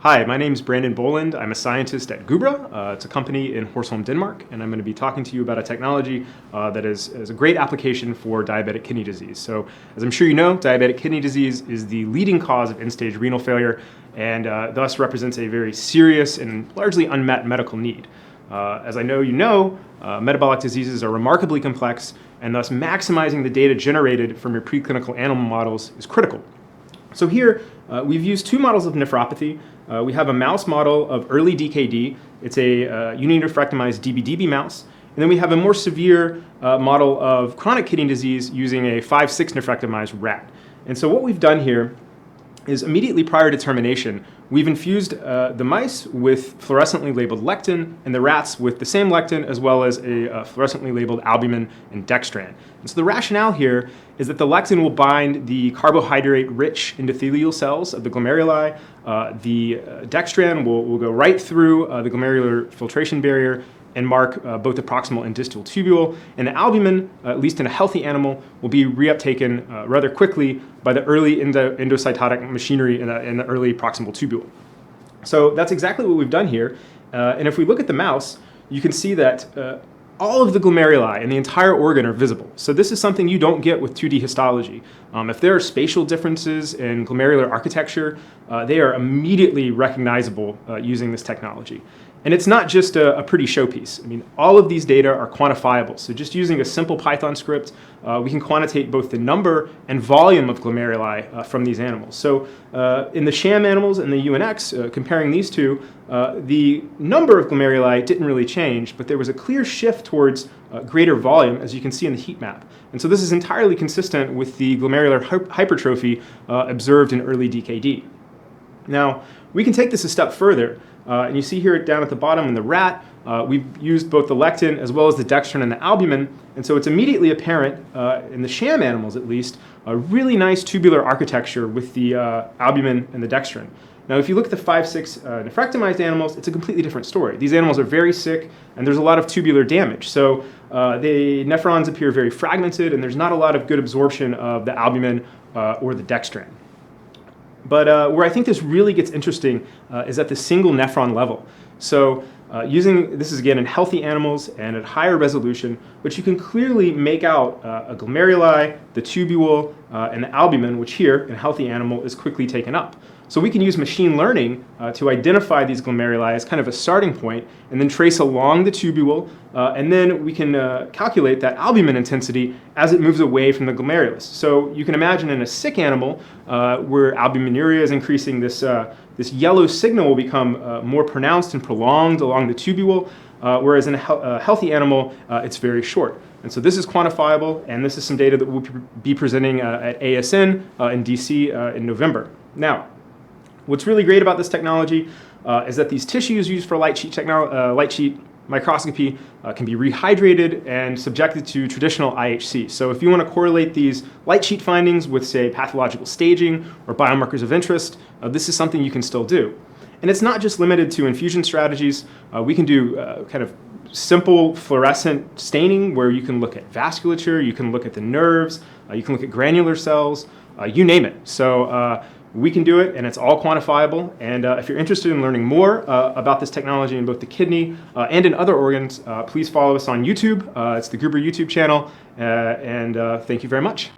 Hi, my name is Brandon Boland. I'm a scientist at Gubra. It's a company in Horsholm, Denmark, and I'm going to be talking to you about a technology that is a great application for diabetic kidney disease. So, as I'm sure you know, diabetic kidney disease is the leading cause of end-stage renal failure and thus represents a very serious and largely unmet medical need. As I know you know, metabolic diseases are remarkably complex, and thus maximizing the data generated from your preclinical animal models is critical. So here, we've used two models of nephropathy. We have a mouse model of early DKD. It's a uninephrectomized DB/DB mouse. And then we have a more severe model of chronic kidney disease using a 5/6 nephrectomized rat. And so what we've done here is immediately prior to termination, we've infused the mice with fluorescently labeled lectin and the rats with the same lectin as well as a fluorescently labeled albumin and dextran. And so the rationale here is that the lectin will bind the carbohydrate-rich endothelial cells of the glomeruli. The dextran will go right through the glomerular filtration barrier and mark both the proximal and distal tubule. And the albumin, at least in a healthy animal, will be reuptaken rather quickly by the early endocytotic machinery in the early proximal tubule. So that's exactly what we've done here. And if we look at the mouse, you can see that all of the glomeruli and the entire organ are visible. So this is something you don't get with 2D histology. If there are spatial differences in glomerular architecture, they are immediately recognizable using this technology. And it's not just a pretty showpiece. I mean, all of these data are quantifiable. So just using a simple Python script, we can quantitate both the number and volume of glomeruli from these animals. So in the sham animals and the UNX, comparing these two, the number of glomeruli didn't really change, but there was a clear shift towards greater volume, as you can see in the heat map. And so this is entirely consistent with the glomerular hypertrophy observed in early DKD. Now, we can take this a step further. And you see here down at the bottom in the rat, we've used both the lectin as well as the dextran and the albumin. And so it's immediately apparent, in the sham animals at least, a really nice tubular architecture with the albumin and the dextran. Now, if you look at the 5/6 nephrectomized animals, it's a completely different story. These animals are very sick, and there's a lot of tubular damage. So the nephrons appear very fragmented, and there's not a lot of good absorption of the albumin or the dextran. But where I think this really gets interesting is at the single nephron level. So using, this is again in healthy animals and at higher resolution, but you can clearly make out a glomeruli, the tubule, and the albumin, which here in a healthy animal is quickly taken up. So we can use machine learning to identify these glomeruli as kind of a starting point and then trace along the tubule, and then we can calculate that albumin intensity as it moves away from the glomerulus. So you can imagine in a sick animal where albuminuria is increasing, this yellow signal will become more pronounced and prolonged along the tubule, whereas in a healthy animal, it's very short. And so this is quantifiable, and this is some data that we'll be presenting at ASN in DC in November. Now, what's really great about this technology is that these tissues used for light sheet microscopy can be rehydrated and subjected to traditional IHC. So if you want to correlate these light sheet findings with, say, pathological staging or biomarkers of interest, this is something you can still do. And it's not just limited to infusion strategies. We can do kind of simple fluorescent staining where you can look at vasculature, you can look at the nerves, you can look at granular cells, you name it. So we can do it, and it's all quantifiable. And if you're interested in learning more about this technology in both the kidney and in other organs, please follow us on YouTube. It's the Gubra YouTube channel, and thank you very much.